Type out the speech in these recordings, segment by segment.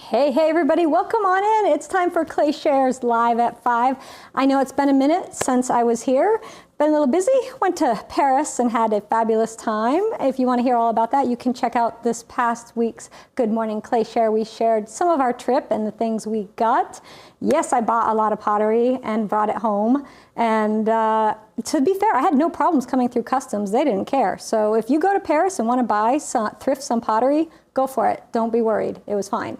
Hey everybody, welcome on in. It's time for Clay Shares Live at 5. I know it's been a minute since I was here. Been a little busy. Went to Paris and had a fabulous time. If you want to hear all about that, you can check out this past week's Good Morning Clay Share. We shared some of our trip and the things we got. Yes, I bought a lot of pottery and brought it home. And to be fair, I had no problems coming through customs. They didn't care. So if you go to Paris and want to buy thrift some pottery, go for it. Don't be worried. It was fine.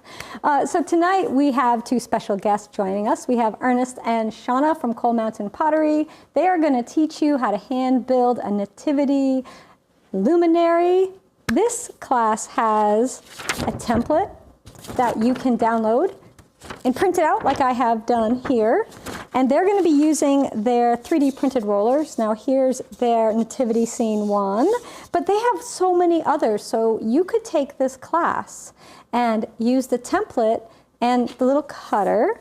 So tonight we have two special guests joining us. We have Ernest and Shauna from Coal Mountain Pottery. They are going to teach you how to hand build a Nativity Luminary. This class has a template that you can download and print it out like I have done here. And they're going to be using their 3D printed rollers. Now here's their Nativity Scene 1, but they have so many others. So you could take this class and use the template and the little cutter,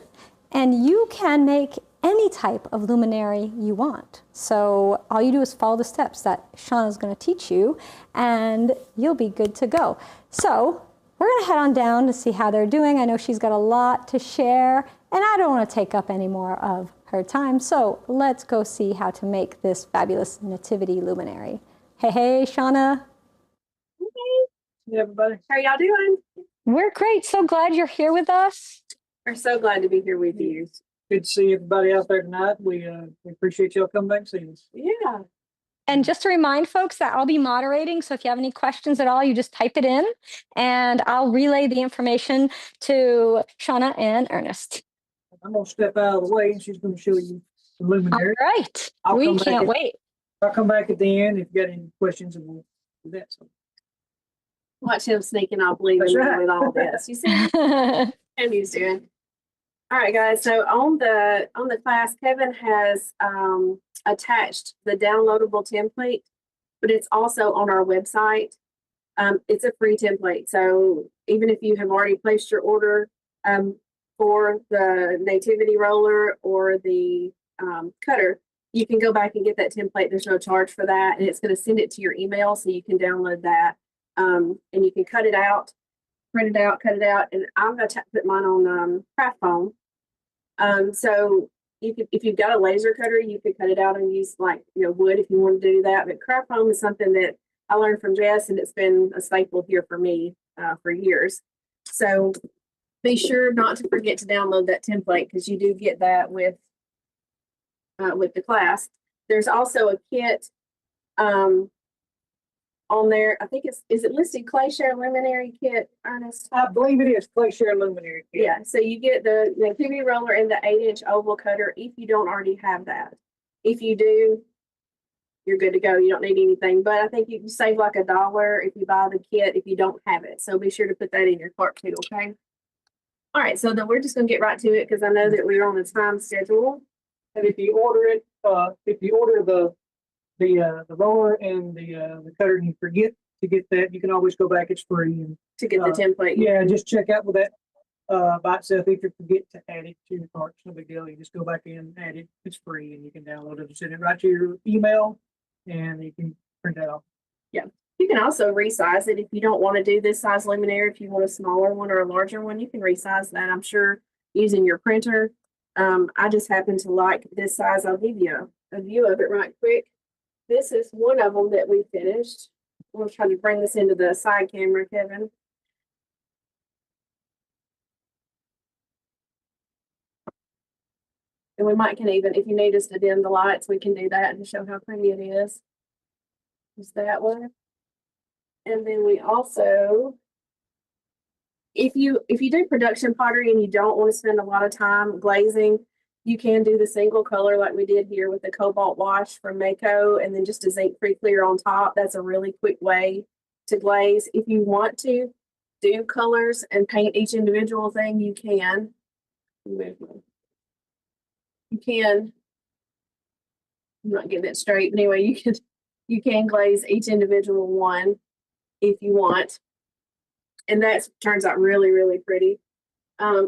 and you can make any type of luminary you want. So all you do is follow the steps that Shauna's going to teach you, and you'll be good to go. So we're going to head on down to see how they're doing. I know she's got a lot to share, and I don't want to take up any more of her time. So let's go see how to make this fabulous Nativity Luminary. Hey, Shauna. Hey, everybody. How are y'all doing? We're great. So glad you're here with us. We're so glad to be here with you. Good to see everybody out there tonight. We appreciate y'all coming back and seeing us. Yeah. And just to remind folks that I'll be moderating, so if you have any questions at all, you just type it in, and I'll relay the information to Shauna and Ernest. I'm going to step out of the way, and she's going to show you the luminary. All right. I'll We come back can't wait. I'll come back at the end if you got any questions, and we'll do that. So. Watch him sneaking off leaving That's right. with all this. You see how he's doing. All right, guys. So on the class, Kevin has attached the downloadable template, but it's also on our website. It's a free template. So even if you have already placed your order for the Nativity Roller or the cutter, you can go back and get that template. There's no charge for that, and it's going to send it to your email, so you can download that, and you can cut it out, print it out, cut it out. And I'm going to put mine on craft foam. So you could, if you've got a laser cutter, you could cut it out and use wood if you want to do that. But craft foam is something that I learned from Jess, and it's been a staple here for me for years. So be sure not to forget to download that template, because you do get that with the class. There's also a kit on there. I think is it listed Clay Share Luminary Kit, Ernest? I believe it is Clay Share Luminary Kit. Yeah, so you get the Nativity Roller and the 8-inch oval cutter if you don't already have that. If you do, you're good to go. You don't need anything. But I think you can save like $1 if you buy the kit if you don't have it. So be sure to put that in your cart too, okay? All right, so then we're just going to get right to it, because I know that we're on a time schedule. And if you order it, if you order the roller and the cutter and you forget to get that, you can always go back. It's free. And To get the template. yeah, just check out with that by itself. If you forget to add it to your cart, it's no big deal. You just go back in, add it. It's free, and you can download it and send it right to your email, and you can print that off. Yeah. You can also resize it if you don't want to do this size luminary. If you want a smaller one or a larger one, you can resize that, I'm sure, using your printer. I just happen to like this size. I'll give you a view of it right quick. This is one of them that we finished. We'll try to bring this into the side camera, Kevin. And we can even, if you need us to dim the lights, we can do that to show how pretty it is. Just that one. And then we also, if you do production pottery and you don't want to spend a lot of time glazing, you can do the single color like we did here with the cobalt wash from Mako, and then just a zinc-free clear on top. That's a really quick way to glaze. If you want to do colors and paint each individual thing, you can. You can. I'm not getting it straight. But anyway, you can glaze each individual one if you want, and that turns out really, really pretty.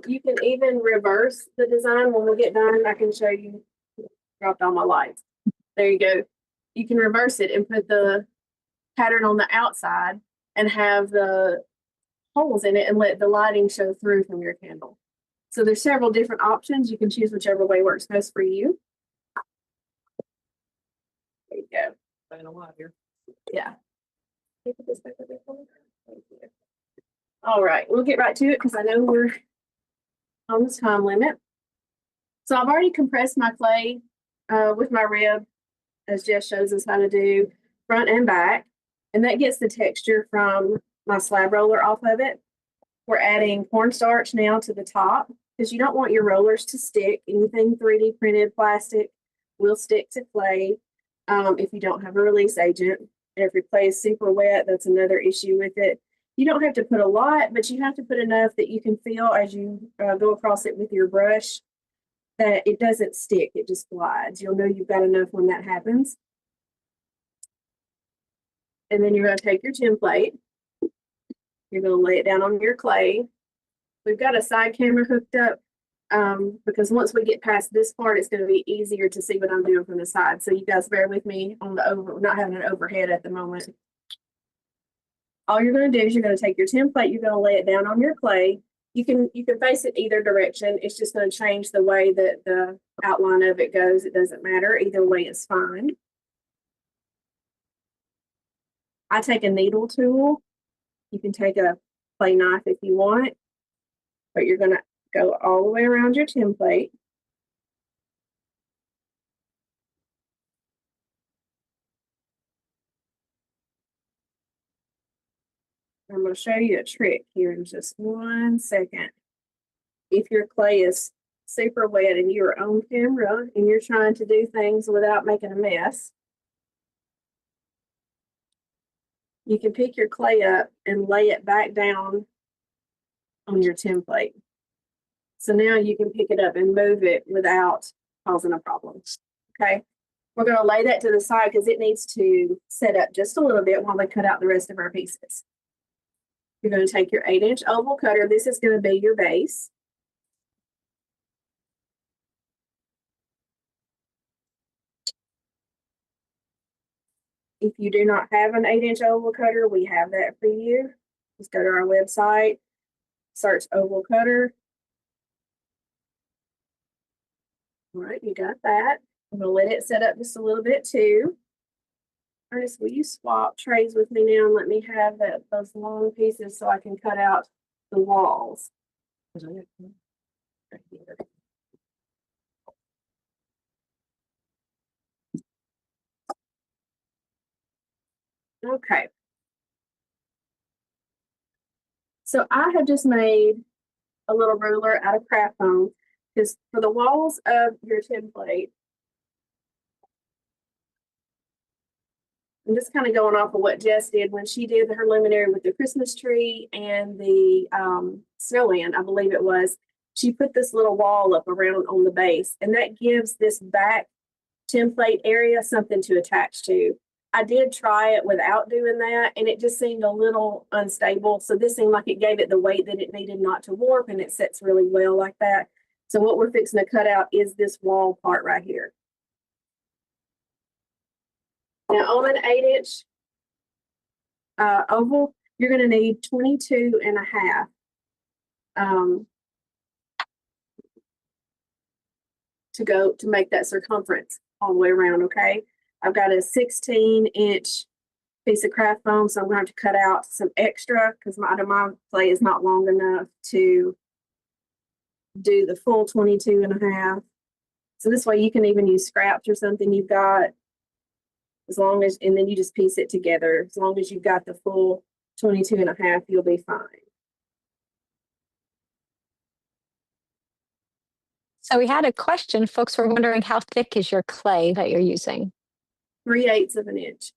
You can even reverse the design when we get done. I can show you. Dropped all my lights. There you go. You can reverse it and put the pattern on the outside and have the holes in it and let the lighting show through from your candle. So there's several different options. You can choose whichever way works best for you. There you go. Staying alive here. Yeah. Can you put this back up there for me? Thank you. All right, we'll get right to it because I know we're on the time limit. So I've already compressed my clay with my rib, as Jess shows us how to do, front and back. And that gets the texture from my slab roller off of it. We're adding cornstarch now to the top because you don't want your rollers to stick. Anything 3D printed plastic will stick to clay if you don't have a release agent. And if your clay is super wet, that's another issue with it. You don't have to put a lot, but you have to put enough that you can feel as you go across it with your brush that it doesn't stick, it just glides. You'll know you've got enough when that happens. And then you're going to take your template. You're going to lay it down on your clay. We've got a side camera hooked up because once we get past this part, it's going to be easier to see what I'm doing from the side. So you guys bear with me on the not having an overhead at the moment. All you're going to do is you're going to take your template, you're going to lay it down on your clay. You can face it either direction. It's just going to change the way that the outline of it goes. It doesn't matter. Either way is fine. I take a needle tool. You can take a clay knife if you want, but you're going to go all the way around your template. I'm going to show you a trick here in just 1 second. If your clay is super wet and you're on camera and you're trying to do things without making a mess, you can pick your clay up and lay it back down on your template. So now you can pick it up and move it without causing a problem. Okay. We're going to lay that to the side because it needs to set up just a little bit while we cut out the rest of our pieces. You're going to take your 8-inch oval cutter. This is going to be your base. If you do not have an 8-inch oval cutter, we have that for you. Just go to our website, search oval cutter. All right, you got that. I'm going to let it set up just a little bit too. Ernest, will you swap trays with me now and let me have those long pieces so I can cut out the walls? Right here. Okay. So I have just made a little ruler out of craft foam because for the walls of your template, I'm just kind of going off of what Jess did when she did her luminary with the Christmas tree and the snowman, I believe it was. She put this little wall up around on the base, and that gives this back template area something to attach to. I did try it without doing that, and it just seemed a little unstable. So this seemed like it gave it the weight that it needed not to warp, and it sits really well like that. So what we're fixing to cut out is this wall part right here. Now on an 8-inch oval, you're going to need 22.5. To make that circumference all the way around, okay? I've got a 16-inch piece of craft foam, so I'm going to have to cut out some extra because my clay is not long enough to do the full 22.5. So this way you can even use scraps or something you've got, as long as, and then you just piece it together. As long as you've got the full 22.5, you'll be fine. So we had a question. Folks were wondering, how thick is your clay that you're using? 3/8 of an inch.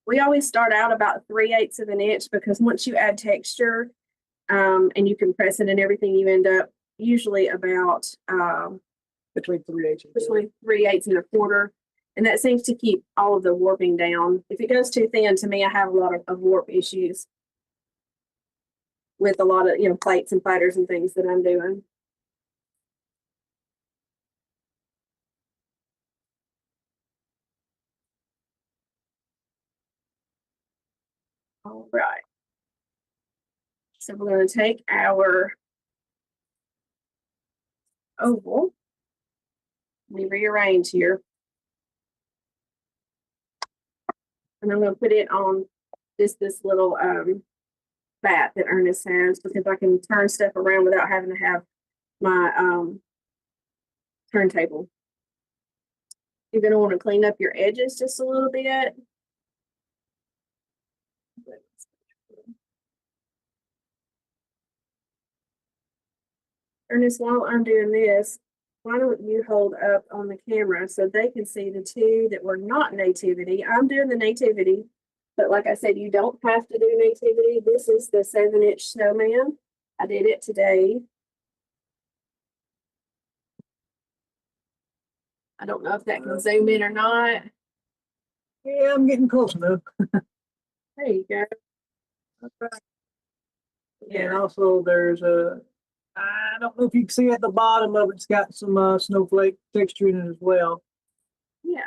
We always start out about 3/8 of an inch because once you add texture and you compress it and everything, you end up usually about Between 3/8 between 3/8 and a quarter. And that seems to keep all of the warping down. If it goes too thin, to me, I have a lot of warp issues with a lot of, plates and platters and things that I'm doing. All right. So we're going to take our oval. Let me rearrange here. And I'm going to put it on this little bat that Ernest has, because I can turn stuff around without having to have my turntable. You're going to want to clean up your edges just a little bit. Ernest, while I'm doing this, why don't you hold up on the camera so they can see the two that were not nativity. I'm doing the nativity, but like I said, you don't have to do nativity. This is the 7-inch snowman. I did it today. I don't know if that can zoom in or not. Yeah, I'm getting close enough. There you go. And also there's I don't know if you can see at the bottom of it's got some snowflake texture in it as well. Yeah.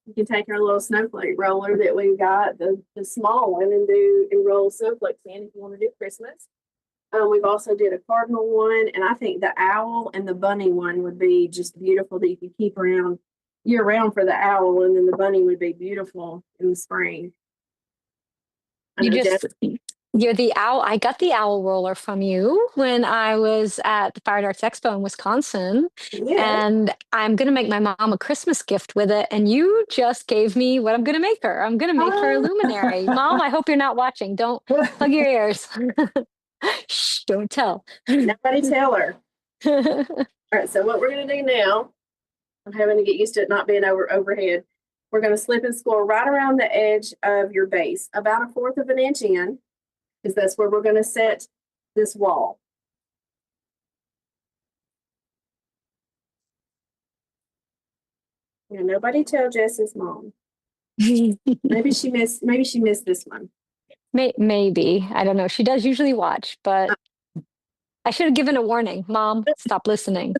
You can take our little snowflake roller that we've got, the small one, and roll snowflakes in if you want to do Christmas. We've also did a cardinal one, and I think the owl and the bunny one would be just beautiful that you could keep around year round for the owl, and then the bunny would be beautiful in the spring. You're the owl. I got the owl roller from you when I was at the Fire Arts Expo in Wisconsin. Yeah. And I'm going to make my mom a Christmas gift with it. And you just gave me what I'm going to make her. I'm going to make her a luminary. Mom, I hope you're not watching. Don't plug your ears. Shh, don't tell. Nobody tell her. All right, so what we're going to do now, I'm having to get used to it not being overhead. We're going to slip and score right around the edge of your base, about 1/4 of an inch in, because that's where we're going to set this wall. Yeah, nobody tell Jess's mom. Maybe she missed this one. Maybe. I don't know. She does usually watch, but I should have given a warning. Mom, stop listening.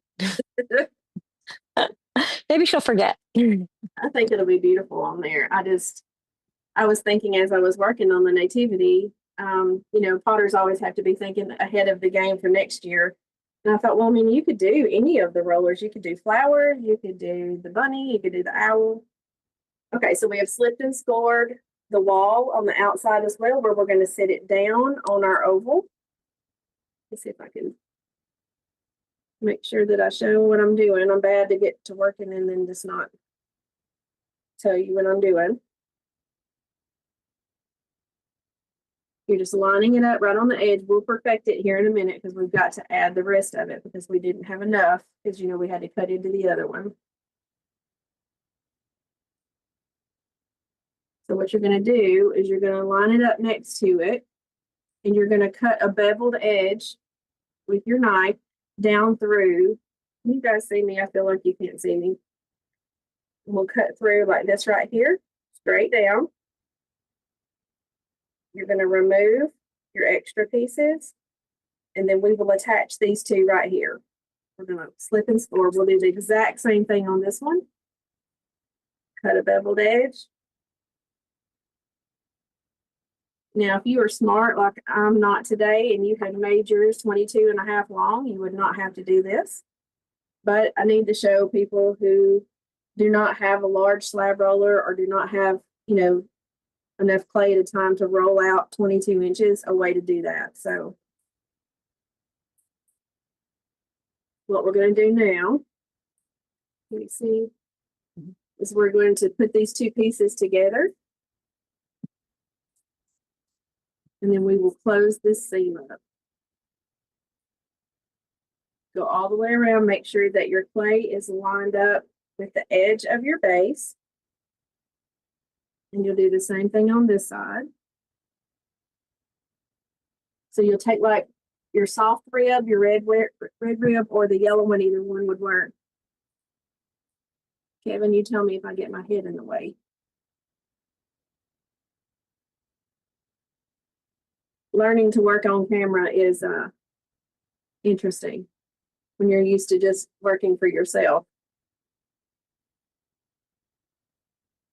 Maybe she'll forget. I think it'll be beautiful on there. I was thinking as I was working on the nativity, potters always have to be thinking ahead of the game for next year. And I thought, well, I mean, you could do any of the rollers. You could do flowers, you could do the bunny, you could do the owl. Okay, so we have slipped and scored the wall on the outside as well, where we're going to sit it down on our oval. Let's see if I can make sure that I show what I'm doing. I'm bad to get to working and then just not tell you what I'm doing. You're just lining it up right on the edge. We'll perfect it here in a minute because we've got to add the rest of it because we didn't have enough because, we had to cut into the other one. So what you're going to do is you're going to line it up next to it, and you're going to cut a beveled edge with your knife down through. Can you guys see me? I feel like you can't see me. We'll cut through like this right here, straight down. You're going to remove your extra pieces, and then we will attach these two right here. We're going to slip and score. We'll do the exact same thing on this one. Cut a beveled edge. Now, if you are smart like I'm not today and you had made yours 22.5 long, you would not have to do this. But I need to show people who do not have a large slab roller or do not have, enough clay at a time to roll out 22 inches, a way to do that. So what we're going to do now, let me see, is we're going to put these two pieces together. And then we will close this seam up. Go all the way around, make sure that your clay is lined up with the edge of your base. And you'll do the same thing on this side. So you'll take like your soft rib, your red rib, or the yellow one, either one would work. Kevin, you tell me if I get my head in the way. Learning to work on camera is interesting when you're used to just working for yourself.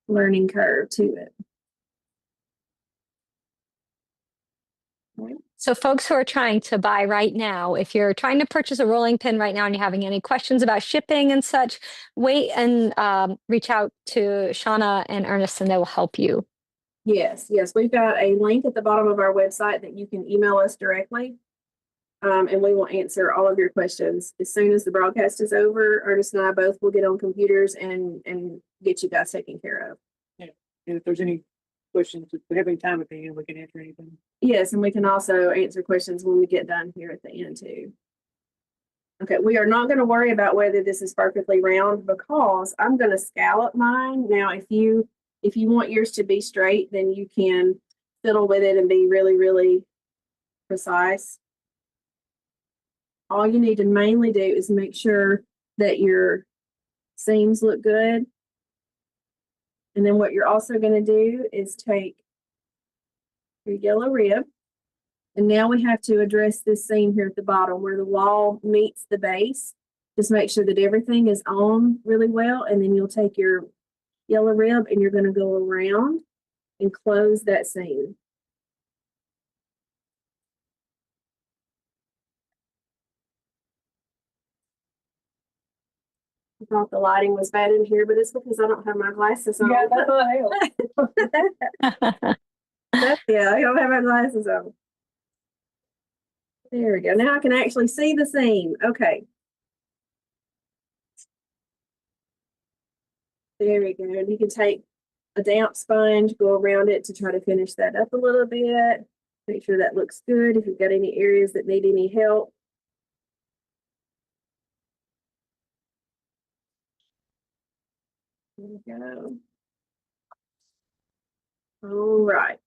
Learning curve to it. So folks who are trying to buy right now, if you're trying to purchase a rolling pin right now and you're having any questions about shipping and such, wait and reach out to Shauna and Ernest and they will help you. Yes, yes, we've got a link at the bottom of our website that you can email us directly. And we will answer all of your questions as soon as the broadcast is over. Ernest and I both will get on computers and get you guys taken care of. And if there's any questions, if we have any time at the end, we can answer anything. Yes, and we can also answer questions when we get done here at the end too. Okay, we are not going to worry about whether this is perfectly round because I'm going to scallop mine. Now, if you want yours to be straight, then you can fiddle with it and be really, really precise. All you need to mainly do is make sure that your seams look good. And then what you're also going to do is take your yellow rib. And now we have to address this seam here at the bottom where the wall meets the base. Just make sure that everything is on really well. And then you'll take your yellow rib and you're going to go around and close that seam. I thought the lighting was bad in here, but it's because I don't have my glasses on. Yeah, that's what Yeah, I don't have my glasses on. There we go. Now I can actually see the seam. Okay. There we go. And you can take a damp sponge, go around it to try to finish that up a little bit. Make sure that looks good. If you've got any areas that need any help. There we go. All right.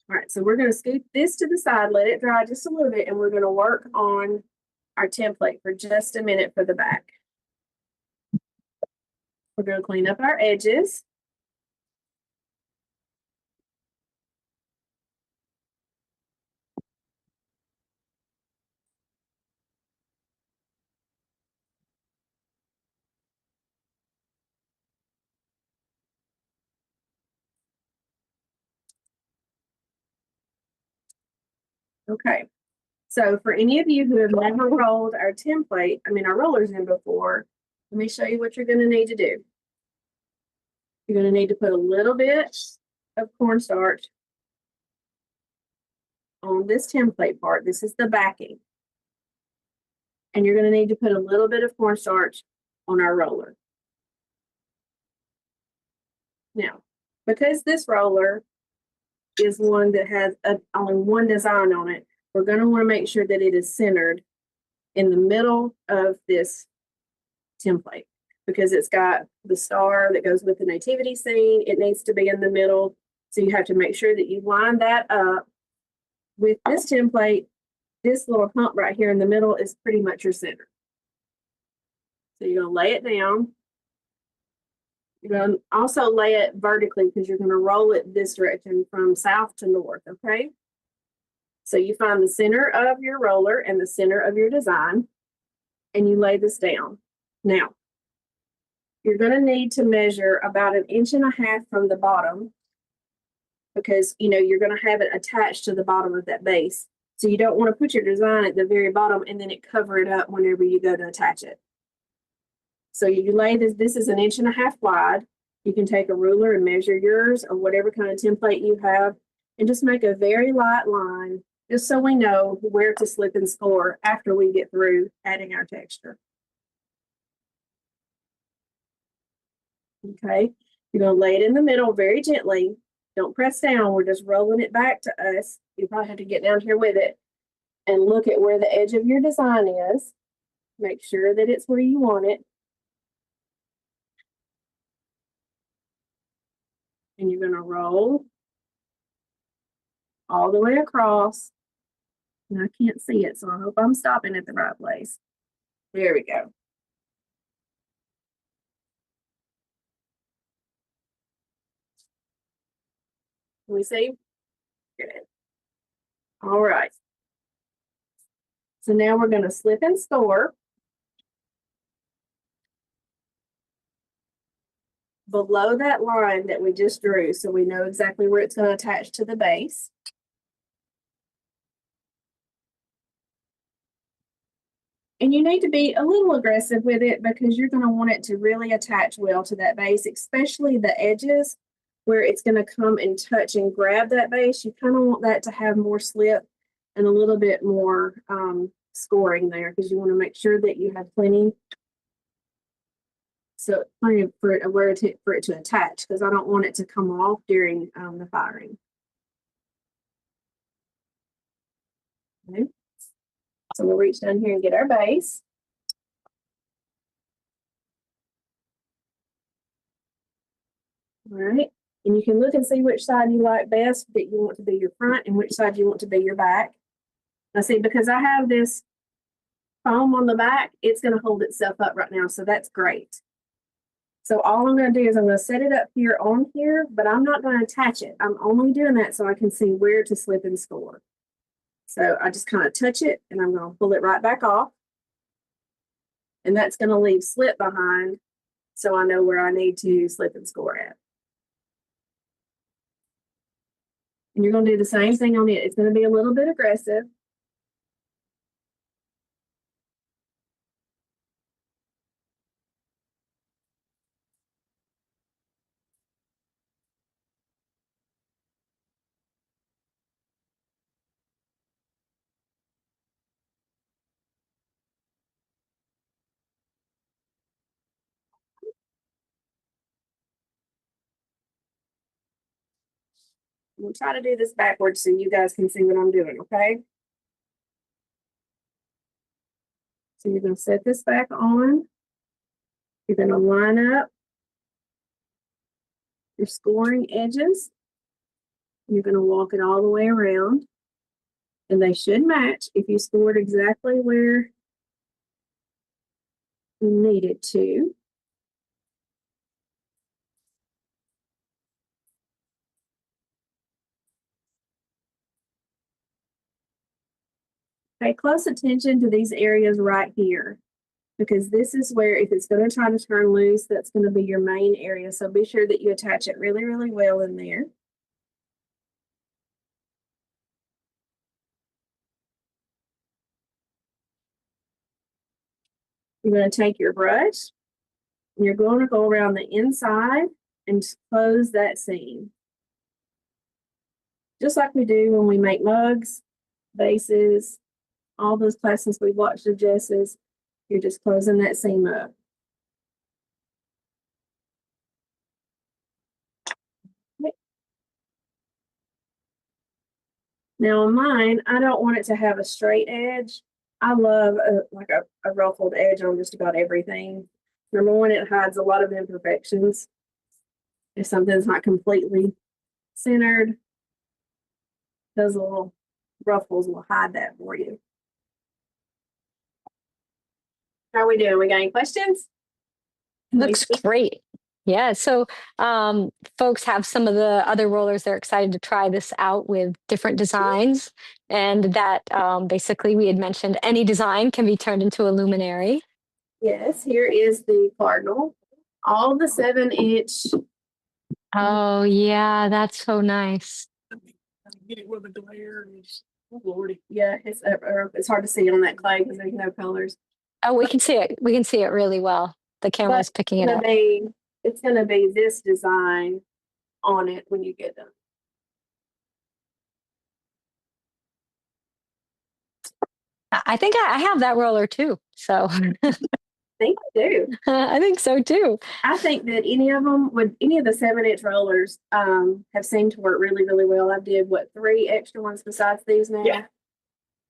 All right, so we're going to scoot this to the side, let it dry just a little bit, and we're going to work on our template for just a minute for the back. We're going to clean up our edges. Okay, so for any of you who have never rolled our template, our rollers in before, let me show you what you're going to need to do. You're going to need to put a little bit of cornstarch on this template part. This is the backing. And you're going to need to put a little bit of cornstarch on our roller. Now, because this roller is one that has only one design on it, we're going to want to make sure that it is centered in the middle of this template because it's got the star that goes with the nativity scene. It needs to be in the middle. So you have to make sure that you line that up with this template. This little hump right here in the middle is pretty much your center. So you're going to lay it down. You're going to also lay it vertically because you're going to roll it this direction from south to north, okay? So you find the center of your roller and the center of your design, and you lay this down. Now, you're going to need to measure about 1.5 inches from the bottom because, you're going to have it attached to the bottom of that base. So you don't want to put your design at the very bottom and then it cover it up whenever you go to attach it. So you lay this is 1.5 inches wide. You can take a ruler and measure yours or whatever kind of template you have and just make a very light line just so we know where to slip and score after we get through adding our texture. Okay, you're going to lay it in the middle very gently. Don't press down. We're just rolling it back to us. You probably have to get down here with it and look at where the edge of your design is. Make sure that it's where you want it. And you're going to roll all the way across. And I can't see it, so I hope I'm stopping at the right place. There we go. Can we see? Good. All right. So now we're going to slip and score. below that line that we just drew, so we know exactly where it's going to attach to the base. And you need to be a little aggressive with it because you're going to want it to really attach well to that base, especially the edges where it's going to come and touch and grab that base. You kind of want that to have more slip and a little bit more scoring there because you want to make sure that you have plenty. So plenty for it to attach because I don't want it to come off during the firing. Okay. So we'll reach down here and get our base. All right. And you can look and see which side you like best that you want to be your front and which side you want to be your back. Now see, because I have this foam on the back, it's going to hold itself up right now. So that's great. So all I'm going to do is I'm going to set it up here on here, but I'm not going to attach it. I'm only doing that so I can see where to slip and score. So I just kind of touch it and I'm going to pull it right back off. And that's going to leave slip behind so I know where I need to slip and score at. And you're going to do the same thing on it. It's going to be a little bit aggressive. We'll try to do this backwards so you guys can see what I'm doing, okay? So you're going to set this back on. You're going to line up your scoring edges. You're going to walk it all the way around. And they should match if you scored exactly where you needed to. Pay close attention to these areas right here, because this is where if it's going to try to turn loose, that's going to be your main area. So be sure that you attach it really, really well in there. You're going to take your brush and you're going to go around the inside and close that seam. Just like we do when we make mugs, bases, all those classes we watched of Jess's, you're just closing that seam up. Okay. Now on mine, I don't want it to have a straight edge. I love a ruffled edge on just about everything. Number one, it hides a lot of imperfections. If something's not completely centered, those little ruffles will hide that for you. How are we doing? We got any questions? Looks great. Yeah. So folks have some of the other rollers. They're excited to try this out with different designs. And that basically we had mentioned any design can be turned into a luminary. Yes, here is the cardinal. All the 7-inch. Oh, yeah. That's so nice. Get it with the glare. Oh, Lordy. Yeah, it's hard to see on that clay because there's no colors. Oh, we can see it. We can see it really well. The camera's picking it up. It's going to be this design on it when you get done. I think I have that roller too. So I think I do. I think so too. I think that any of the 7-inch rollers have seemed to work really, really well. I did 3 extra ones besides these now? Yeah.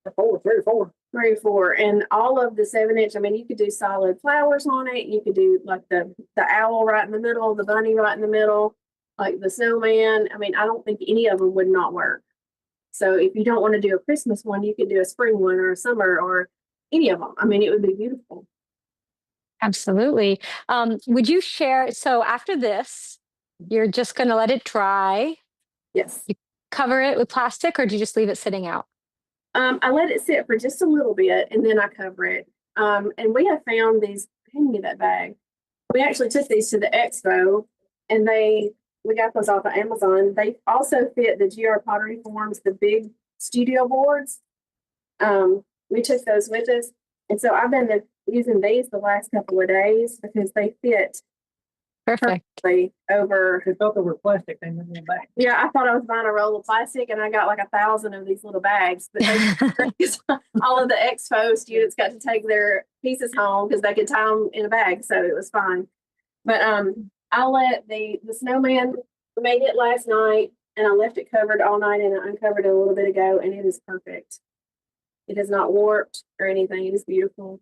3 or 4. 3 or 4. And all of the 7-inch, I mean, you could do solid flowers on it. You could do like the owl right in the middle, the bunny right in the middle, like the snowman. I mean, I don't think any of them would not work. So if you don't want to do a Christmas one, you could do a spring one or a summer or any of them. I mean, it would be beautiful. Absolutely. Would you share? So after this, you're just going to let it dry. Yes. You cover it with plastic, or do you just leave it sitting out? I let it sit for just a little bit and then I cover it. And we have found these, hand me that bag. We actually took these to the expo and we got those off of Amazon. They also fit the GR Pottery Forms, the big studio boards. We took those with us, and so I've been using these the last couple of days because they fit Perfect. perfectly over. I thought they were plastic, they went in the back. Yeah, I thought I was buying a roll of plastic, and I got like 1,000 of these little bags. But all of the expo students got to take their pieces home because they could tie them in a bag, so it was fine. But I let the snowman made it last night, and I left it covered all night, and I uncovered it a little bit ago, and it is perfect. It is not warped or anything. It is beautiful.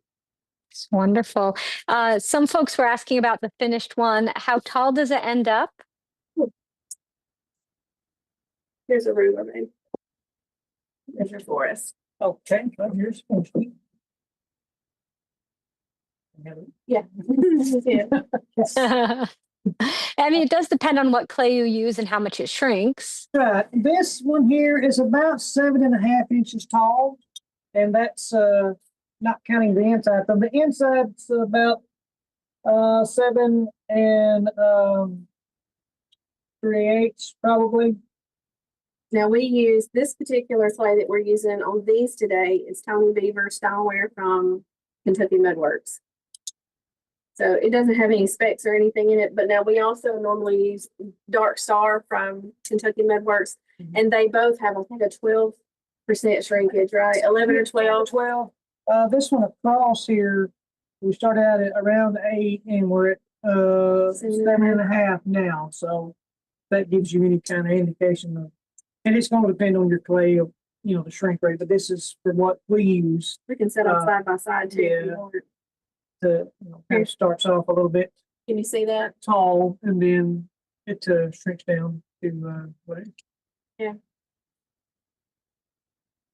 It's wonderful. Some folks were asking about the finished one. How tall does it end up? Here's a ruler, babe. There's your forest. Okay, well, here's supposed to be. Yeah. Yeah. I mean, it does depend on what clay you use and how much it shrinks. Right, this one here is about 7.5 inches tall, and that's not counting the inside. From the inside's about 7 and 3/8 probably. Now we use this particular clay that we're using on these today is Tony Beaver Styleware from Kentucky Mudworks. So it doesn't have any specs or anything in it, but now we also normally use Dark Star from Kentucky Mudworks, and they both have, I think, a 12% shrinkage, right? 11 or 12. 12. This one across here, we started out at around 8, and we're at 7.5 now. So that gives you any kind of indication of, and it's going to depend on your clay, you know, the shrink rate. But this is for what we use. We can set them side by side too. If you yeah. want. To, you know, kind of starts off a little bit Can you see that? tall, and then it shrinks down to what? Yeah.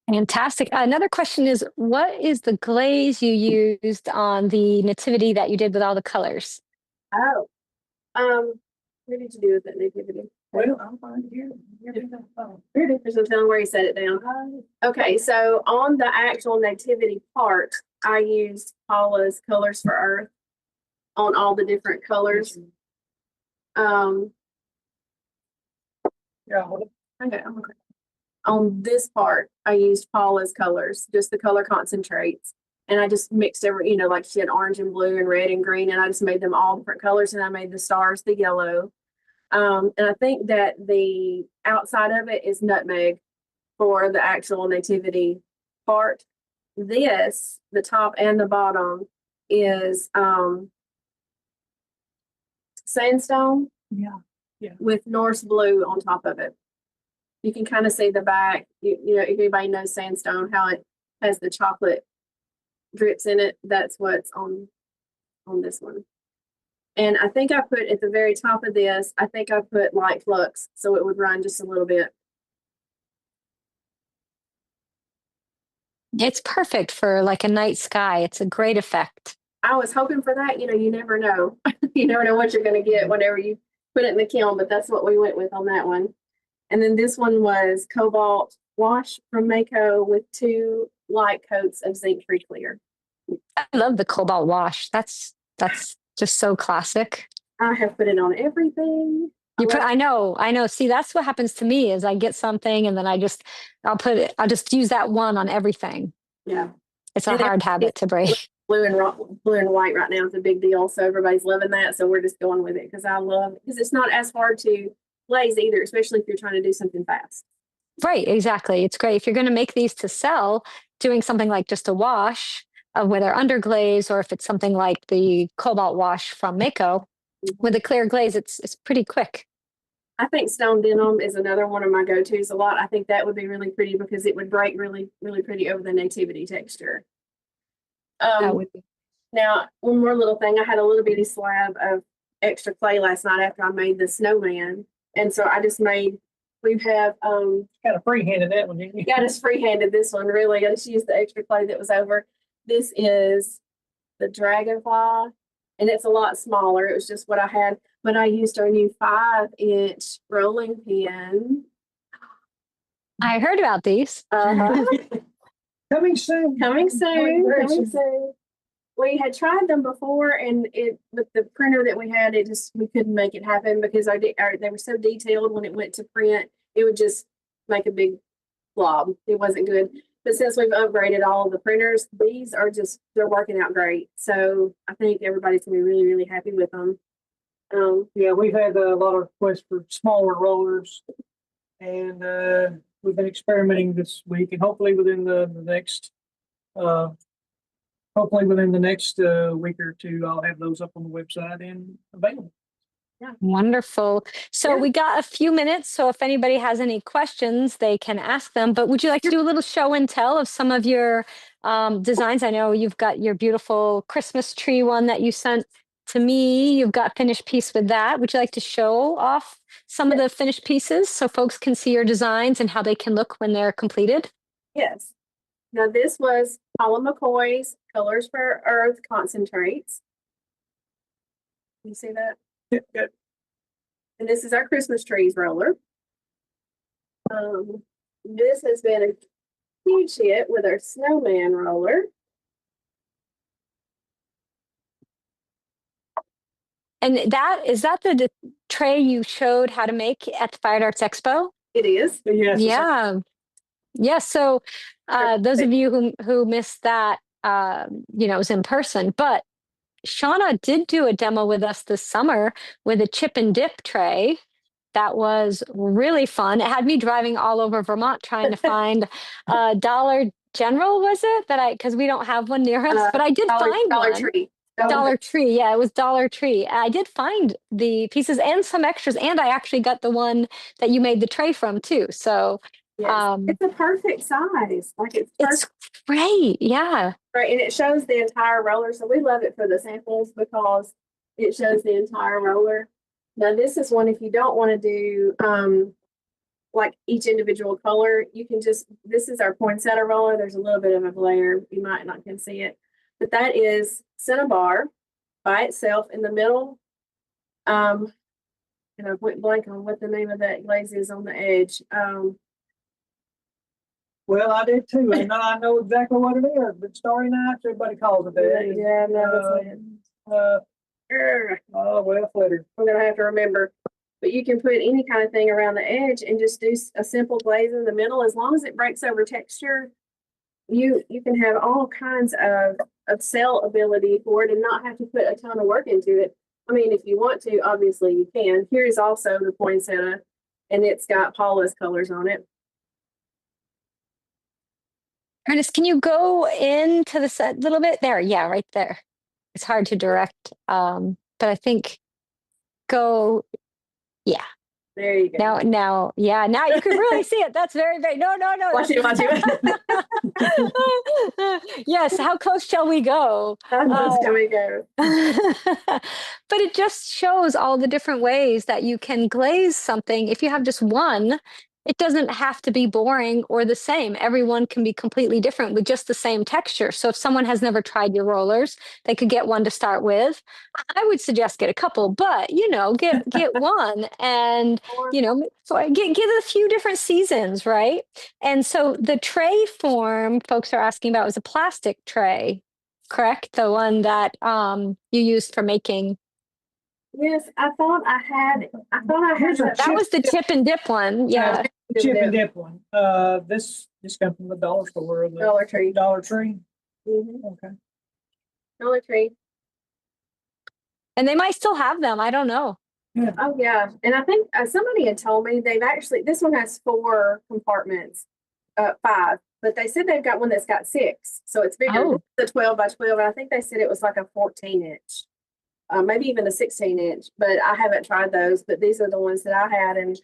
Fantastic. Another question is, what is the glaze you used on the nativity that you did with all the colors? Oh, what did you do with that nativity? Well, I'll find it here. Here it is. There's no telling where you set it down. Okay, so on the actual nativity part, I used Paula's Colors for Earth on all the different colors. Yeah. Okay. On this part, I used Paula's colors, just the color concentrates. And I just mixed every, you know, like she had orange and blue and red and green, and I just made them all different colors, and I made the stars the yellow. And I think that the outside of it is nutmeg for the actual nativity part. This, the top and the bottom, is sandstone. Yeah. With Norse blue on top of it. You can kind of see the back. You know, if anybody knows sandstone, how it has the chocolate drips in it. That's what's on this one. And I think I put at the very top of this, I think I put light flux so it would run just a little bit. It's perfect for like a night sky. It's a great effect. I was hoping for that. You know, you never know. You never know what you're going to get whenever you put it in the kiln, but that's what we went with on that one. And then this one was Cobalt Wash from Mako with 2 light coats of zinc-free clear. I love the cobalt wash. That's just so classic. I have put it on everything. I know. See, that's what happens to me is I get something and then I'll just use that one on everything. Yeah. It's a hard habit to break. Blue and white right now is a big deal. So everybody's loving that. So we're just going with it because it's not as hard to glaze either, especially if you're trying to do something fast. Right, exactly. It's great. If you're going to make these to sell, doing something like just a wash, whether underglaze or if it's something like the cobalt wash from Mako with a clear glaze, it's pretty quick. I think stone denim is another one of my go-tos a lot. I think that would be really pretty because it would break really, really pretty over the nativity texture. That would be. Now, one more little thing. I had a little bitty slab of extra clay last night after I made the snowman. And so I just we have kind of freehanded that one, didn't you? Yeah, I just freehanded this one, really. I just used the extra clay that was over. This is the dragonfly, and it's a lot smaller. It was just what I had, but I used our new 5-inch rolling pin. I heard about these. Coming soon. Coming soon. we had tried them before, and it with the printer that we had, we couldn't make it happen because they were so detailed when it went to print, it would just make a big blob. It wasn't good. But since we've upgraded all of the printers, they're working out great. So I think everybody's gonna be really, really happy with them. Yeah, we've had a lot of requests for smaller rollers, and we've been experimenting this week, and hopefully within the next week or two, I'll have those up on the website and available. Wonderful. So Yeah. we got a few minutes. So if anybody has any questions, they can ask them. But would you like to do a little show and tell of some of your designs? I know you've got your beautiful Christmas tree one that you sent to me. You've got finished piece with that. Would you like to show off some of the finished pieces so folks can see your designs and how they can look when they're completed? Yes. Now this was Paula McCoy's Colors for Earth concentrates. You see that? Yep. And this is our Christmas trees roller. This has been a huge hit with our snowman roller. And is that the tray you showed how to make at the Fine Arts Expo? It is. Yes. Yeah. Yeah. So those of you who missed that, it was in person, but Shauna did do a demo with us this summer with a chip and dip tray. That was really fun. It had me driving all over Vermont trying to find Dollar General, was it? Because we don't have one near us, but I did find Dollar one. Tree. Dollar Tree. Yeah, it was Dollar Tree. I did find the pieces and some extras, and I actually got the one that you made the tray from too. So Yes. It's a perfect size. Like it's it's great. Yeah. right, and it shows the entire roller. So we love it for the samples because it shows the entire roller. Now this is one if you don't want to do like each individual color, you can this is our poinsettia roller. There's a little bit of a glare. You might not can see it, but that is Cinnabar by itself in the middle. And I went blank on what the name of that glaze is on the edge. Well, I did too, and I know exactly what it is, but Starry Nights, everybody calls it that. Yeah, no, that's it. Well, later. I'm gonna have to remember. But you can put any kind of thing around the edge and just do a simple glaze in the middle. As long as it breaks over texture, you can have all kinds of cell ability for it and not have to put a ton of work into it. I mean, if you want to, obviously you can. Here is also the poinsettia, and it's got Paula's colors on it. Ernest, can you go into the set a little bit? There, yeah, right there. It's hard to direct, but I think yeah. There you go. Now you can really see it. That's very, very, no. Watch it. Yes, how close shall we go? How close can we go? But it just shows all the different ways that you can glaze something. If you have just one, it doesn't have to be boring or the same. Everyone can be completely different with just the same texture. So if someone has never tried your rollers, they could get one to start with. I would suggest get a couple, but get one and so give it a few different seasons, right? And so the tray form folks are asking about was a plastic tray, correct? The one that you used for making. Yes, I thought I had That was the chip and dip one. Yeah. The chip and dip one. This comes from the dollar store. Dollar Tree. Dollar Tree. Mm-hmm. Okay. Dollar Tree. And they might still have them. I don't know. Yeah. Oh yeah, and I think somebody had told me this one has 4 compartments, 5, but they said they've got one that's got 6, so it's bigger. Oh. It's a 12 by 12, and I think they said it was like a 14-inch, maybe even a 16-inch. But I haven't tried those. But these are the ones that I had, and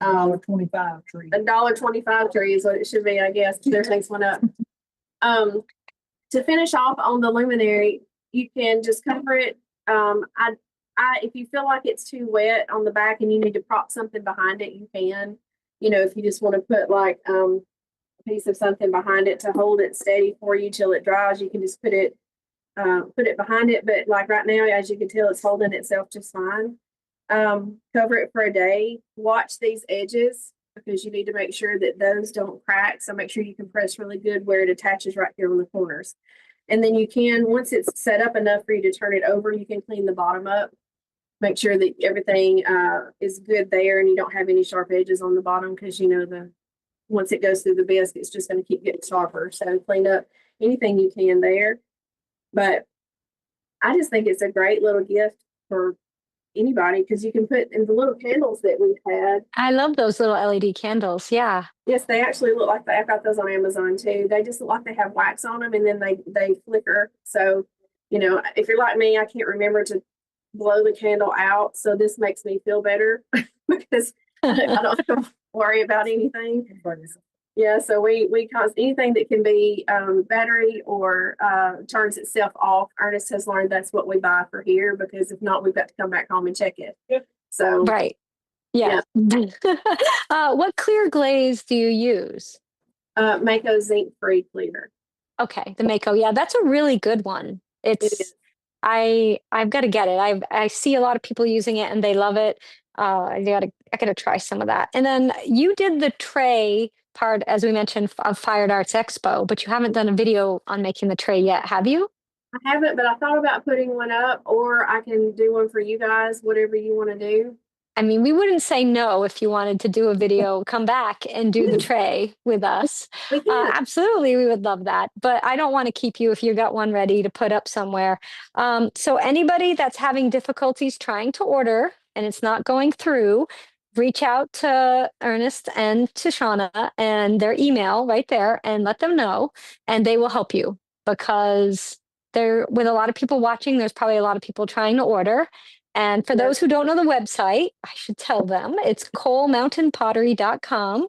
$1.25 tree. $1.25 tree is what it should be, I guess. There's next one up. To finish off on the luminary, you can just cover it. If you feel like it's too wet on the back and you need to prop something behind it, you can. If you just want to put like a piece of something behind it to hold it steady for you till it dries, you can just put it behind it. But like right now, as you can tell, it's holding itself just fine. Cover it for a day. Watch these edges because you need to make sure that those don't crack. So make sure you can press really good where it attaches right here on the corners. And then you can, once it's set up enough for you to turn it over, you can clean the bottom up. Make sure that everything is good there and you don't have any sharp edges on the bottom, because you know once it goes through the bisque, it's just going to keep getting sharper. So clean up anything you can there. But I just think it's a great little gift for anybody, because you can put in the little candles that we've had. I love those little LED candles. Yeah. Yes, they actually look like I got those on Amazon too. They just look like they have wax on them, and then they flicker. So, you know, if you're like me, I can't remember to blow the candle out. So this makes me feel better because I don't have to worry about anything. Yeah, so we cause anything that can be battery or turns itself off. Ernest has learned that's what we buy for here, because if not, we've got to come back home and check it. Yep. So Right. Yeah. What clear glaze do you use? Mako zinc free clear. Okay, the Mako. Yeah, that's a really good one. It It's is. I've got to get it. I see a lot of people using it and they love it. I gotta try some of that. And then you did the tray part, as we mentioned, of Fired Arts Expo, but you haven't done a video on making the tray yet, have you? I haven't, but I thought about putting one up, or I can do one for you guys, whatever you want to do. I mean, we wouldn't say no if you wanted to do a video, come back and do the tray with us. We can. Absolutely, we would love that. But I don't want to keep you if you got one ready to put up somewhere. So anybody that's having difficulties trying to order and it's not going through, reach out to Ernest and to Shauna and their email right there and let them know, and they will help you, because there, with a lot of people watching, there's probably a lot of people trying to order. And for those who don't know the website, I should tell them it's coalmountainpottery.com.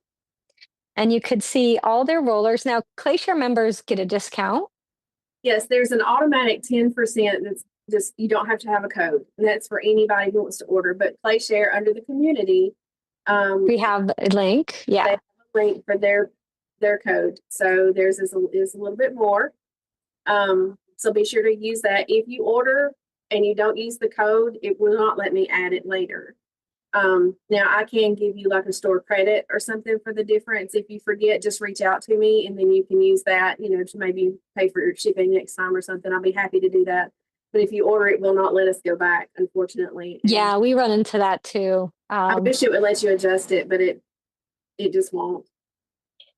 And you could see all their rollers. Now, ClayShare members get a discount. Yes, there's an automatic 10% that's just, you don't have to have a code. And that's for anybody who wants to order. But ClayShare under the community, We have a link. they Yeah. have a link for their code. So theirs is a little bit more. So be sure to use that. If you order and you don't use the code, it will not let me add it later. Now I can give you like a store credit or something for the difference. If you forget, just reach out to me and then you can use that, you know, to maybe pay for your shipping next time or something. I'll be happy to do that. But if you order, it will not let us go back, unfortunately. And Yeah, we run into that too. I wish it would let you adjust it, but it just won't.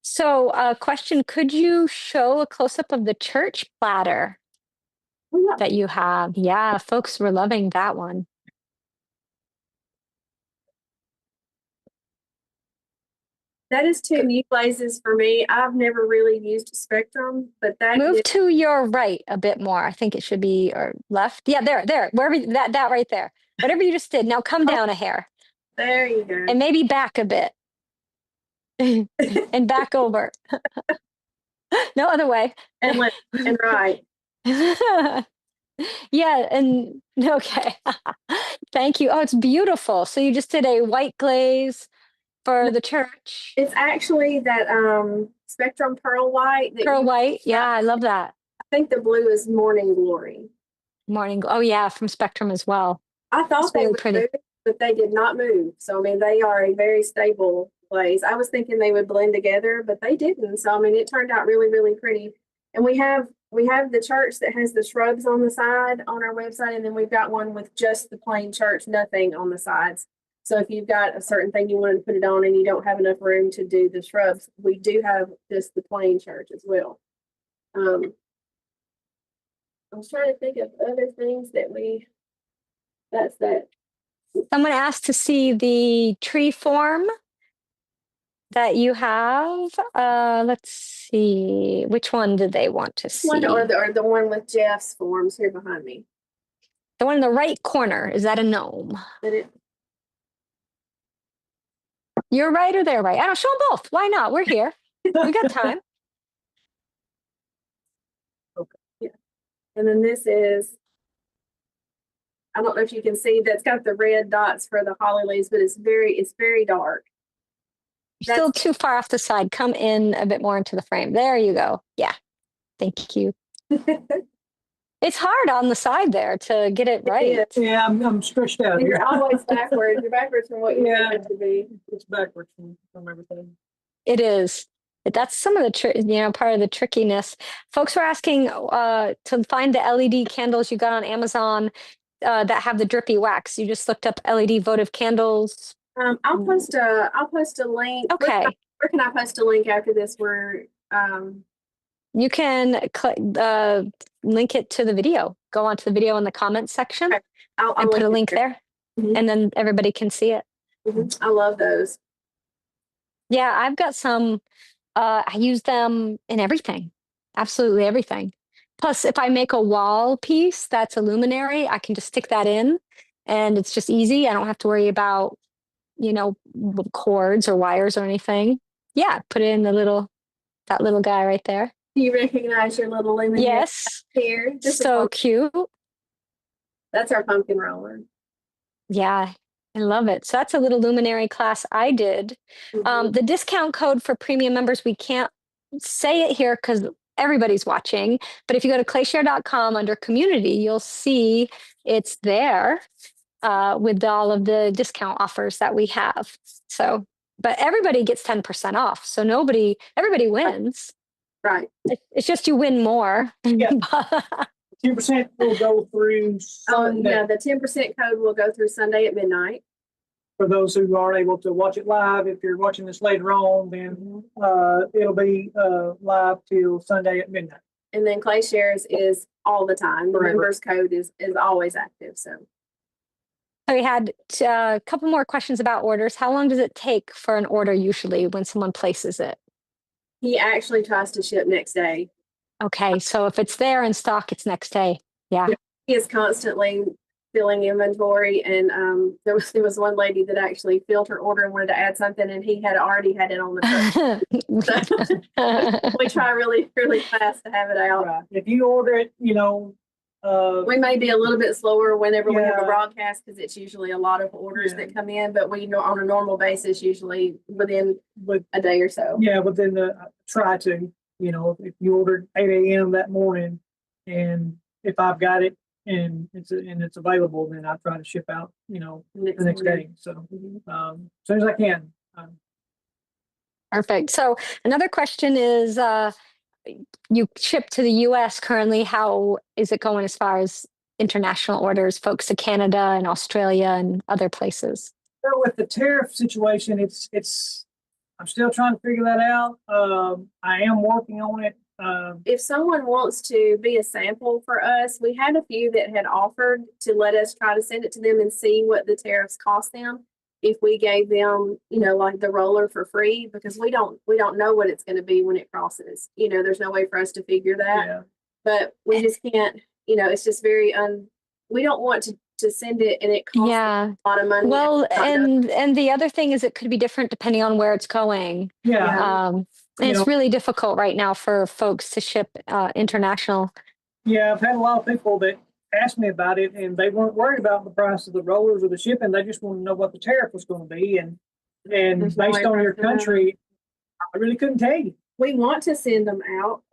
So, question, could you show a close up of the church platter Oh, yeah. that you have? Yeah, folks were loving that one. That is two new glazes for me. I've never really used Spectrum, but that Move is, to your right a bit more. I think it should be, or left. Yeah, there, wherever that right there. Whatever you just did. Now come down a hair there you go. and maybe back a bit and back over. No other way. And left and right. Yeah, and okay. Thank you. Oh, it's beautiful. So you just did a white glaze for the church. It's actually that Spectrum Pearl White that Pearl you, white. Yeah, I love that. I think the blue is Morning Glory. Morning. Oh yeah, from Spectrum as well. I thought It's they really would pretty. move, but they did not move. So I mean, they are a very stable glaze. I was thinking they would blend together, but they didn't. So I mean, it turned out really, really pretty. And we have the church that has the shrubs on the side on our website, and then we've got one with just the plain church, nothing on the sides. So if you've got a certain thing you wanted to put it on and you don't have enough room to do the shrubs, we do have just the plain church as well. I was trying to think of other things that that's that. Someone asked to see the tree form that you have. Let's see. Which one did they want to see? One or the one with Jeff's forms here behind me. The one in the right corner. Is that a gnome? Did it? You're right or they're right. I don't show them both. Why not? We're here. We got time. Yeah. And then this is, I don't know if you can see, that's got the red dots for the holly leaves, but it's very dark. You're still too far off the side. Come in a bit more into the frame. There you go. Yeah. Thank you. It's hard on the side there to get it right. Yeah, I'm stretched out You're here. always backwards. You're backwards from what you Yeah. want it to be. It's backwards from everything. It is. That's some of the part of the trickiness. Folks were asking to find the LED candles you got on Amazon that have the drippy wax. You just looked up LED votive candles. I'll post a link. Okay. Where can I post a link after this? You can link it to the video. Go onto the video in the comments section I'll and put a link there. there, and then everybody can see it. I love those. Yeah, I've got some. I use them in everything, absolutely everything. Plus, if I make a wall piece that's a luminary, I can just stick that in, and it's just easy. I don't have to worry about, cords or wires or anything. Yeah, put it in that little guy right there. Do you recognize your little luminary? Yes. Here, So cute. That's our pumpkin roller. Yeah, I love it. So that's a little luminary class I did. The discount code for premium members, we can't say it here because everybody's watching. But if you go to clayshare.com under community, you'll see it's there with all of the discount offers that we have. So, but everybody gets 10% off. So everybody wins. Right. It's just you win more. Yeah. 10% will go through Sunday. Yeah, the 10% code will go through Sunday at midnight. For those who aren't able to watch it live, if you're watching this later on, then it'll be live till Sunday at midnight. And then Clay Shares is all the time. The members code is always active. So we had a couple more questions about orders. How long does it take for an order usually when someone places it? He actually tries to ship next day. Okay, so if it's there in stock, it's next day. Yeah. He is constantly filling inventory, and there was one lady that actually filled her order and wanted to add something, and he had already had it on the truck. We try really, really fast to have it out. Right. If you order it, we may be a little bit slower whenever we have a broadcast because it's usually a lot of orders that come in, but we know on a normal basis, usually within a day or so. Yeah, within try to, if you ordered 8 a.m. that morning, and if I've got it and it's available, then I try to ship out, the next day. So as soon as I can. Perfect. So another question is, you ship to the US currently. How is it going as far as international orders, folks to Canada and Australia and other places? So with the tariff situation, I'm still trying to figure that out. I am working on it. If someone wants to be a sample for us, we had a few that had offered to let us try to send it to them and see what the tariffs cost them if we gave them, like the roller for free, because we don't know what it's going to be when it crosses. There's no way for us to figure that. Yeah. But we just can't, it's just very we don't want to send it and it costs a lot of money. Well, and the other thing is it could be different depending on where it's going. Yeah. And it's really difficult right now for folks to ship international. Yeah, I've had a lot of people that asked me about it, and they weren't worried about the price of the rollers or the shipping. They just wanted to know what the tariff was going to be, and based on your country, I really couldn't tell you. We want to send them out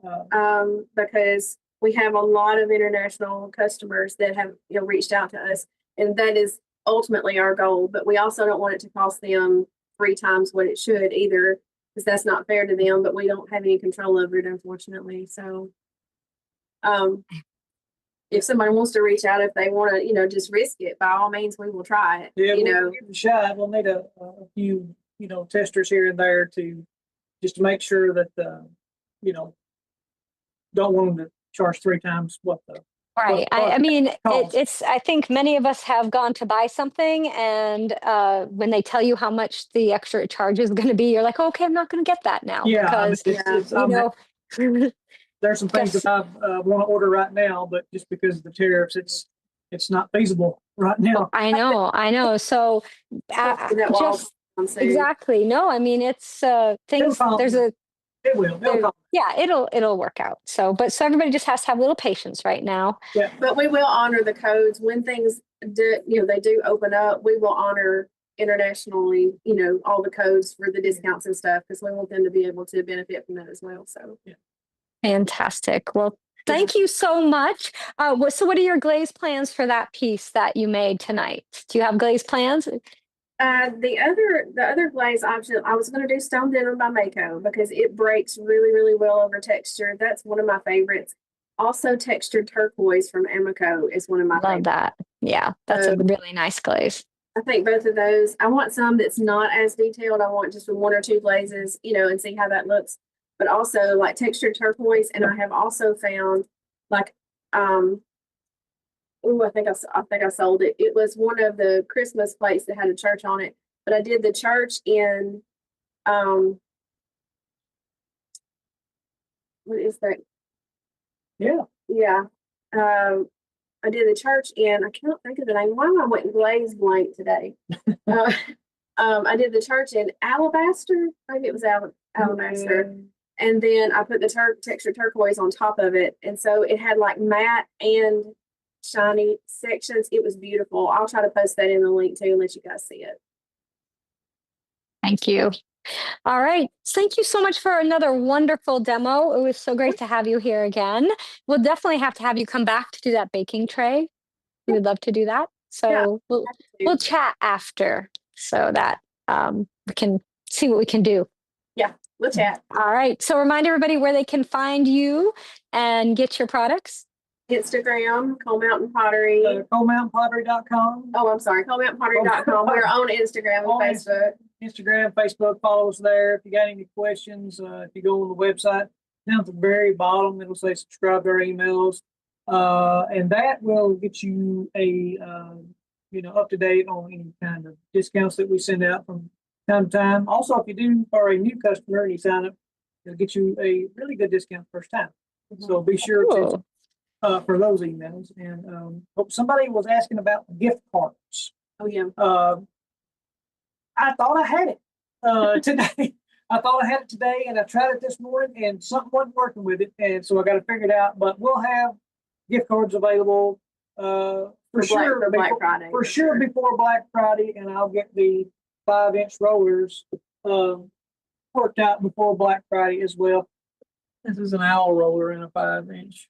because we have a lot of international customers that have reached out to us, and that is ultimately our goal. But we also don't want it to cost them 3 times what it should either, because that's not fair to them. But we don't have any control over it, unfortunately. So, if somebody wants to reach out, if they want to, just risk it, by all means, we will try it. Yeah, we'll give it a shot. We'll need a few, testers here and there just to make sure that don't want them to charge 3 times what the. Right. I mean, I think many of us have gone to buy something, and when they tell you how much the extra charge is going to be, you're like, okay, I'm not going to get that now. Yeah. Because, there's some things that I want to order right now, but just because of the tariffs, it's not feasible right now. I know. So exactly. No, I mean, it's things. It will. Yeah, it'll work out. So everybody just has to have a little patience right now. Yeah. But we will honor the codes when things do, they do open up. We will honor internationally, all the codes for the discounts and stuff, because we want them to be able to benefit from that as well. So yeah. Fantastic. Well, thank you so much. So what are your glaze plans for that piece that you made tonight? Do you have glaze plans? The other glaze option, I was going to do Stone Denim by Mako because it breaks really, really well over texture. That's one of my favorites. Also, textured turquoise from Amico is one of my Love favorites. that. Yeah, that's a So really nice glaze. I think both of those. I want some that's not as detailed. I want just one or two glazes, and see how that looks. But also like textured turquoise, and I have also found like oh, I think I sold it. It was one of the Christmas plates that had a church on it, but I did the church in um what is that? Yeah. Yeah. I did the church in I can't think of the name. Why am I went glaze blank today? uh, I did the church in alabaster. Maybe it was alabaster. And then I put the textured turquoise on top of it. And so it had like matte and shiny sections. It was beautiful. I'll try to post that in the link too and let you guys see it. Thank you. All right. Thank you so much for another wonderful demo. It was so great to have you here again. We'll definitely have to have you come back to do that baking tray. We would love to do that. Yeah, So we'll chat after so that we can see what we can do. yeah, we'll chat. All right. So remind everybody where they can find you and get your products. Instagram, Coal Mountain Pottery. CoalMountainPottery.com. Oh, I'm sorry, CoalMountainPottery.com. We're on Instagram and On Facebook. Instagram, Facebook, follow us there. If you got any questions, if you go on the website, down at the very bottom, it'll say subscribe to our emails. And that will get you up to date on any kind of discounts that we send out from time to time. Also, if you do are a new customer and you sign up, it'll get you a really good discount first time. So be sure to for those emails. And somebody was asking about gift cards. Oh yeah. I thought I had it today. I thought I had it today, and I tried it this morning, and something wasn't working with it, and so I got to figure it out. But we'll have gift cards available for sure for Black Friday. For sure before Black Friday, and I'll get the 5-inch rollers worked out before Black Friday as well. This is an owl roller and a 5-inch.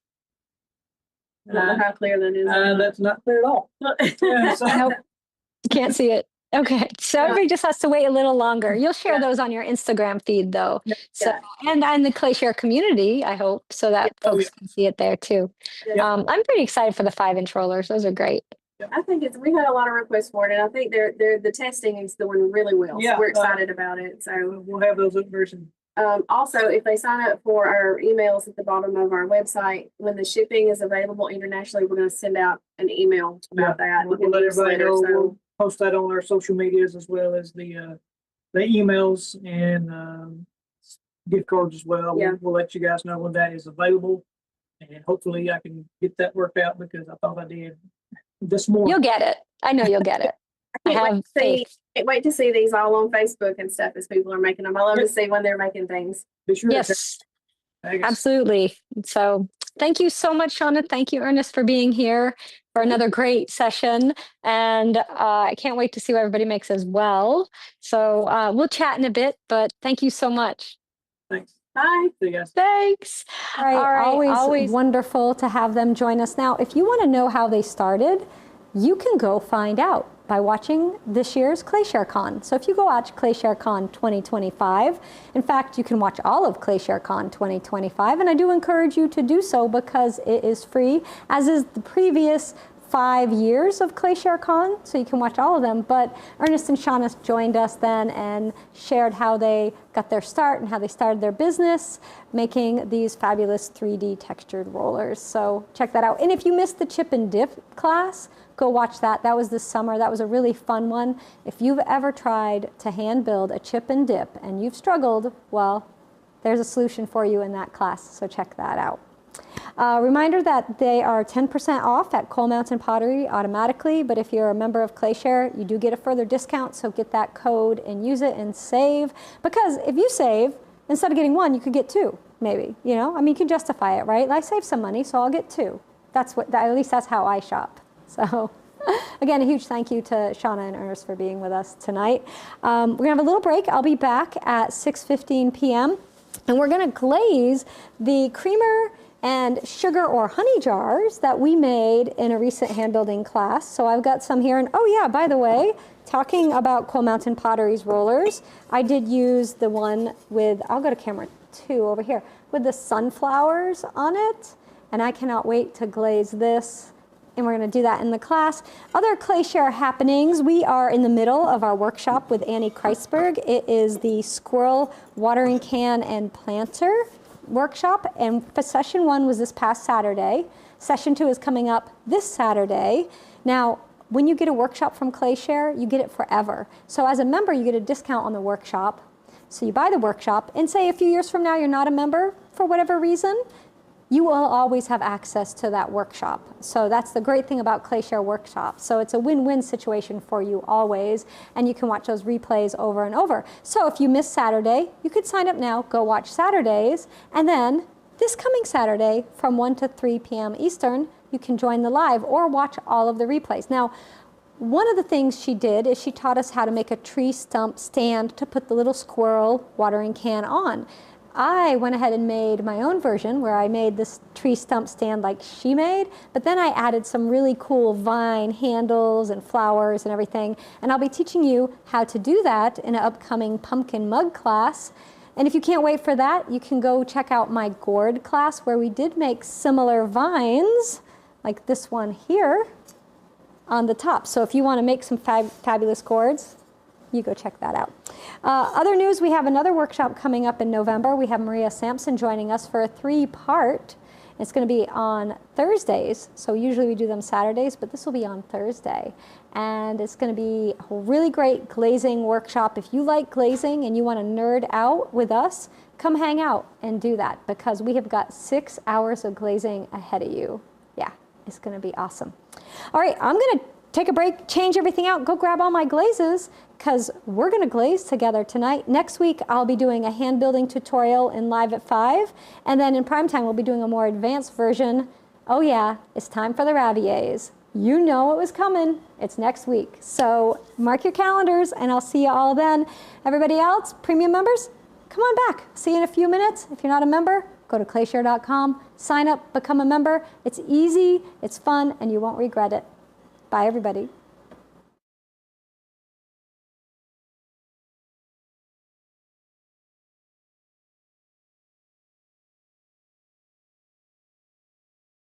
I don't know how clear that is. That's not clear at all. Nope. Can't see it. Okay, so everybody just has to wait a little longer. You'll share those on your Instagram feed, though. So and on the ClayShare community, I hope, so that folks can see it there too. I'm pretty excited for the 5-inch rollers. Those are great. I think we had a lot of requests for it, and I think the testing is doing really well. Yeah, so we're excited about it. So we'll have those up very soon. Also, if they sign up for our emails at the bottom of our website, when the shipping is available internationally, we're going to send out an email about that. We'll let everybody know. We'll post that on our social medias as well as the emails and gift cards as well. Yeah. We'll let you guys know when that is available, and hopefully I can get that worked out because I thought I did this morning. You'll get it. I know you'll get it. I have faith. Can't wait to see these all on Facebook and stuff as people are making them. I love to see when they're making things. Be sure yes, absolutely. So thank you so much, Shauna. Thank you, Ernest, for being here for another great session. And I can't wait to see what everybody makes as well. So we'll chat in a bit, but thank you so much. Thanks. Bye. See you guys. Thanks. All right. Always wonderful to have them join us. Now, if you want to know how they started, you can go find out by watching this year's ClayShareCon. So if you go watch ClayShareCon 2025, in fact, you can watch all of ClayShareCon 2025, and I do encourage you to do so because it is free, as is the previous 5 years of ClayShareCon, so you can watch all of them. But Ernest and Shauna joined us then and shared how they got their start and how they started their business making these fabulous 3D textured rollers. So check that out. And if you missed the chip and dip class, go watch that. That was this summer. That was a really fun one. If you've ever tried to hand build a chip and dip and you've struggled, well, there's a solution for you in that class. So check that out. Reminder that they are 10% off at Coal Mountain Pottery automatically, but if you're a member of ClayShare, you do get a further discount, so get that code and use it and save. Because if you save, instead of getting one, you could get two, maybe, I mean, you can justify it, right? I save some money, so I'll get two. At least that's how I shop. So again, a huge thank you to Shauna and Ernest for being with us tonight. We're gonna have a little break. I'll be back at 6:15 p.m. and we're gonna glaze the creamer and sugar or honey jars that we made in a recent hand building class. So I've got some here, and oh yeah, by the way, talking about Coal Mountain Pottery's rollers, I did use the one with, I'll go to camera 2 over here, with the sunflowers on it. And I cannot wait to glaze this. And we're going to do that in the class. Other clay share happenings. We are in the middle of our workshop with Annie Kreisberg. It is the squirrel watering can and planter workshop. And session 1 was this past Saturday. Session 2 is coming up this Saturday. Now, when you get a workshop from ClayShare, you get it forever. So as a member, you get a discount on the workshop. So you buy the workshop, and say a few years from now you're not a member for whatever reason, you will always have access to that workshop. So that's the great thing about ClayShare workshops. So it's a win-win situation for you always, and you can watch those replays over and over. So if you miss Saturday, you could sign up now, go watch Saturdays, and then this coming Saturday from 1 to 3 p.m. Eastern, you can join the live or watch all of the replays. Now, one of the things she did is she taught us how to make a tree stump stand to put the little squirrel watering can on. I went ahead and made my own version where I made this tree stump stand like she made, but then I added some really cool vine handles and flowers and everything. And I'll be teaching you how to do that in an upcoming pumpkin mug class. And if you can't wait for that, you can go check out my gourd class where we did make similar vines like this one here on the top. So if you want to make some fabulous gourds, you go check that out. Other news, we have another workshop coming up in November. We have Maria Sampson joining us for a 3-part. It's going to be on Thursdays. So usually we do them Saturdays, but this will be on Thursday. And it's going to be a really great glazing workshop. If you like glazing and you want to nerd out with us, come hang out and do that, because we have got 6 hours of glazing ahead of you. Yeah, it's going to be awesome. All right, I'm going to take a break, change everything out, go grab all my glazes, because we're going to glaze together tonight. Next week, I'll be doing a hand building tutorial in Live at 5. And then in prime time, we'll be doing a more advanced version. Oh yeah, it's time for the Raviers. You know it was coming. It's next week. So mark your calendars, and I'll see you all then. Everybody else, premium members, come on back. See you in a few minutes. If you're not a member, go to clayshare.com, sign up, become a member. It's easy, it's fun, and you won't regret it. Bye, everybody.